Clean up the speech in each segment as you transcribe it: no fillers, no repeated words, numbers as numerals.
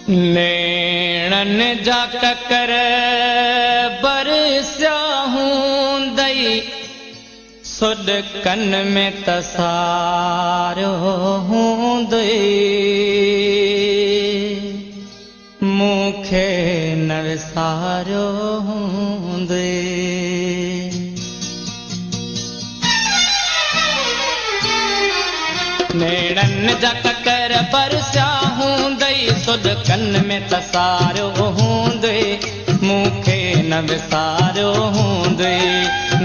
नेणन जा ककर बरसिया हूंदई सुॾकन में तसारो हूंदई मूंखे न विसारो हूंदई नेणन जा ककर बरसिया हूंदई सुॾकन में तसारो हूंदई मूंखे न विसारो हूंदई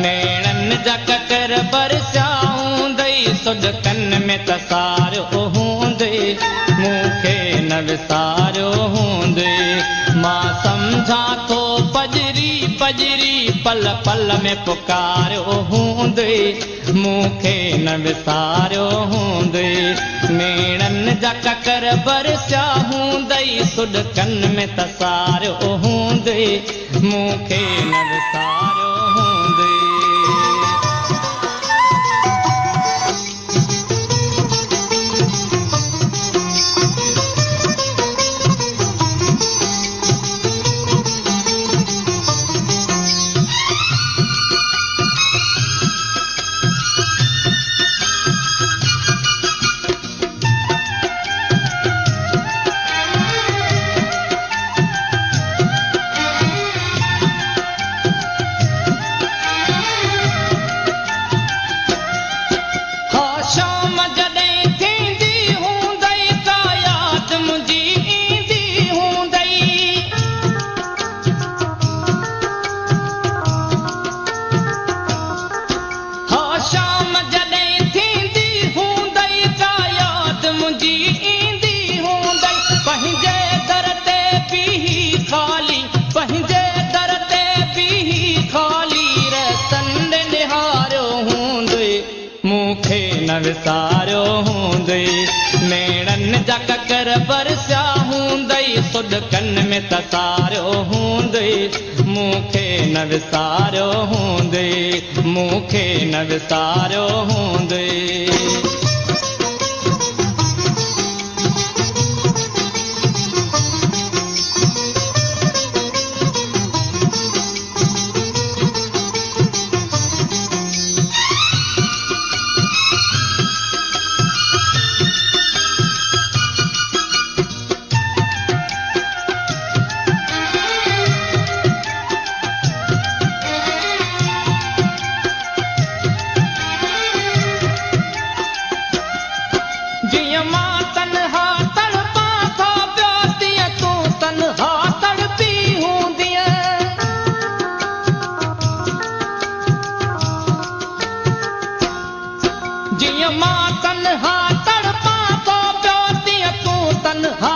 नेणन जा ककर बरसिया हूंदई सुॾकन में तसारो हूंदई मूंखे न विसारो हूंदई मां सम्झां थो पजरी पजरी पल पल में पुकारो हूंदई मूंखे न विसारो हूंदई नेणन जा ककर बरसिया हूंदई सुॾकन में तसारो हूंदई मूंखे न विसारो हूंदई विसारो हूंदई नेणन जा ककर बरसिया हूंदई सुॾकन में तसारो हूंदई मूंखे न विसारो हूंदई मूंखे न विसारो हूंदई जिया मां तन्हा तड़पां थो पियो तीअं तूं तन्हा